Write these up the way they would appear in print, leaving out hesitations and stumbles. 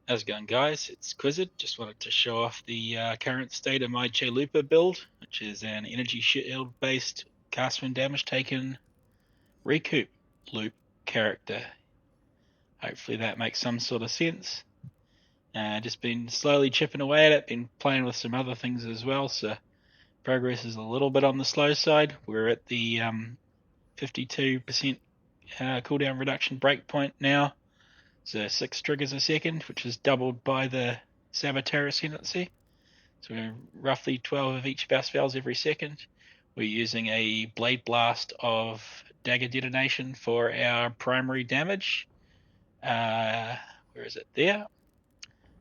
How's it going, guys? It's Quizzed. Just wanted to show off the current state of my Chaylooper build, which is an energy shield based cast when damage taken recoup loop character. Hopefully that makes some sort of sense. Just been slowly chipping away at it, been playing with some other things as well, so progress is a little bit on the slow side. We're at the 52% cooldown reduction breakpoint now. So 6 triggers a second, which is doubled by the Saboteur Ascendancy. So we're roughly 12 of each of our spells every second. We're using a Blade Blast of Dagger Detonation for our primary damage. Where is it? There.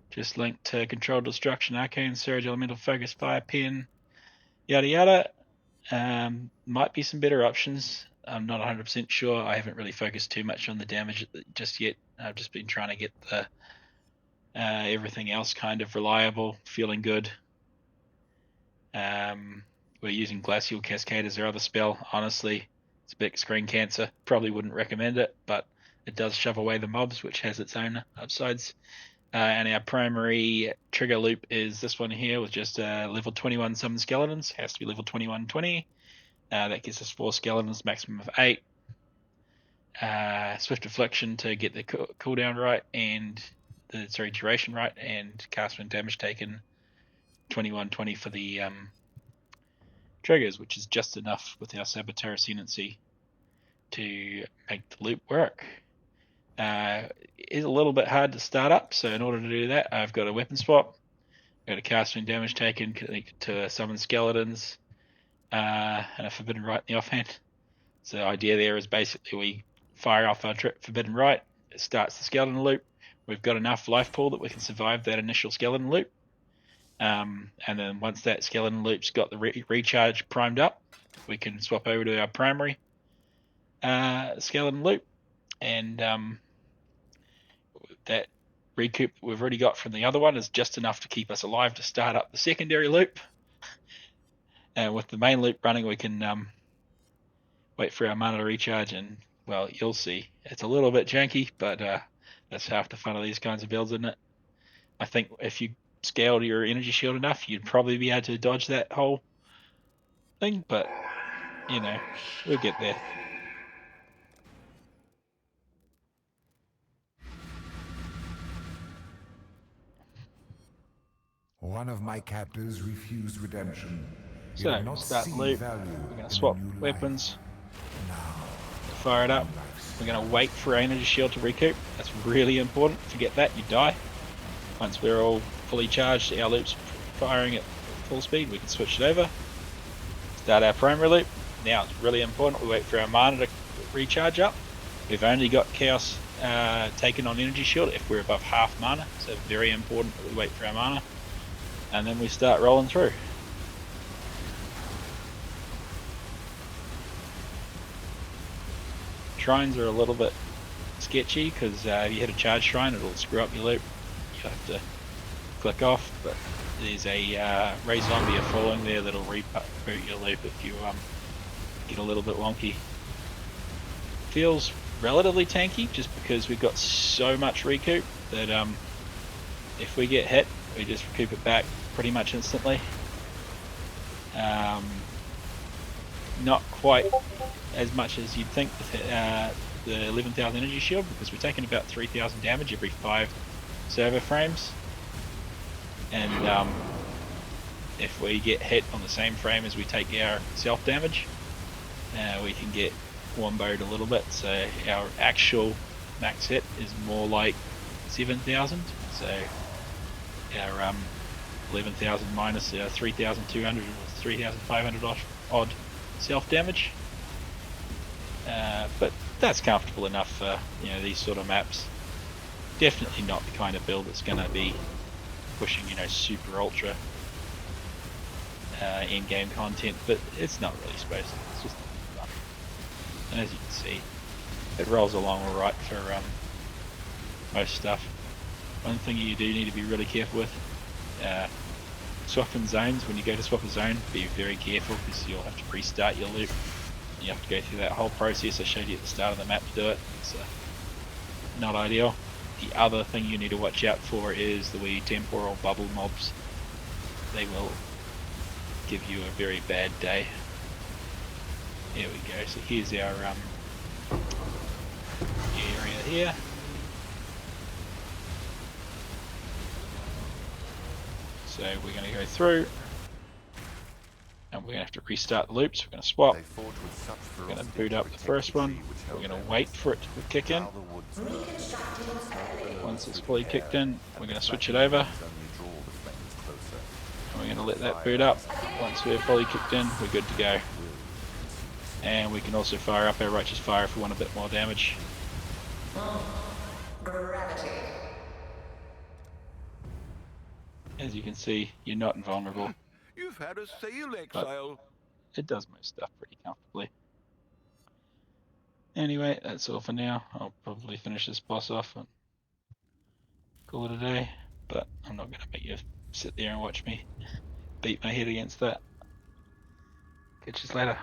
Just linked to Control Destruction, Arcane Surge, Elemental Focus, Fire Pen, yada yada. Might be some better options. I'm not 100% sure. I haven't really focused too much on the damage just yet. I've just been trying to get the everything else kind of reliable, feeling good. We're using Glacial Cascade as our other spell. Honestly, it's a bit screen cancer. Probably wouldn't recommend it, but it does shove away the mobs, which has its own upsides. And our primary trigger loop is this one here with just level 21 summon skeletons. Has to be level 21-20. That gives us 4 skeletons, maximum of 8. Swift Affliction to get the cooldown right and the duration right, and cast when damage taken 21-20 for the triggers, which is just enough with our Saboteur Ascendancy to make the loop work. It's a little bit hard to start up, so in order to do that, I've got a weapon swap. I've got a cast when damage taken to summon skeletons, and a Forbidden Rite in the offhand. So the idea there is basically we fire off our Forbidden Rite, it starts the skeleton loop. We've got enough life pool that we can survive that initial skeleton loop. And then once that skeleton loop's got the recharge primed up, we can swap over to our primary skeleton loop, and that recoup that we've already got from the other one is just enough to keep us alive to start up the secondary loop. And with the main loop running, we can wait for our mana to recharge, and well, you'll see. It's a little bit janky, but that's half the fun of these kinds of builds, isn't it? I think if you scaled your energy shield enough, you'd probably be able to dodge that whole thing, but you know, we'll get there. One of my captors refused redemption. So, start the loop. We're going to swap weapons. Fire it up. We're going to wait for our energy shield to recoup. That's really important. Forget that, you die. Once we're all fully charged, our loop's firing at full speed, we can switch it over. Start our primary loop. Now it's really important we wait for our mana to recharge up. We've only got Chaos taken on energy shield if we're above half mana, so very important that we wait for our mana. And then we start rolling through. Shrines are a little bit sketchy because if you hit a charge shrine, it'll screw up your loop. You have to click off, but there's a Ray Zombie falling there that'll reboot your loop if you get a little bit wonky. Feels relatively tanky just because we've got so much recoup that if we get hit, we just recoup it back pretty much instantly. Not quite as much as you'd think with the 11,000 energy shield, because we're taking about 3,000 damage every 5 server frames, and if we get hit on the same frame as we take our self damage, we can get womboed a little bit, so our actual max hit is more like 7,000, so our 11,000 minus 3,200 or 3,500 odd self damage, but that's comfortable enough for these sort of maps. Definitely not the kind of build that's going to be pushing super ultra in-game content, but it's not really supposed to. It's just fun. And as you can see, it rolls along alright for most stuff. One thing you do need to be really careful with, swapping zones. When you go to swap a zone, be very careful because you'll have to restart your loop. You have to go through that whole process I showed you at the start of the map to do it. It's not ideal. The other thing you need to watch out for is the wee temporal bubble mobs. They will give you a very bad day. Here we go. So here's our area here. So we're going to go through, and we're going to have to restart the loops. We're going to swap. We're going to boot up the first one. We're going to wait for it to kick in. Once it's fully kicked in, we're going to switch it over. And we're going to let that boot up. Once we're fully kicked in, we're good to go. And we can also fire up our righteous fire if we want a bit more damage. Gravity. As you can see, you're not invulnerable. You've had a sail exile. It does most stuff pretty comfortably. Anyway, that's all for now. I'll probably finish this boss off and call it a day, but I'm not going to make you sit there and watch me beat my head against that. Catch you later.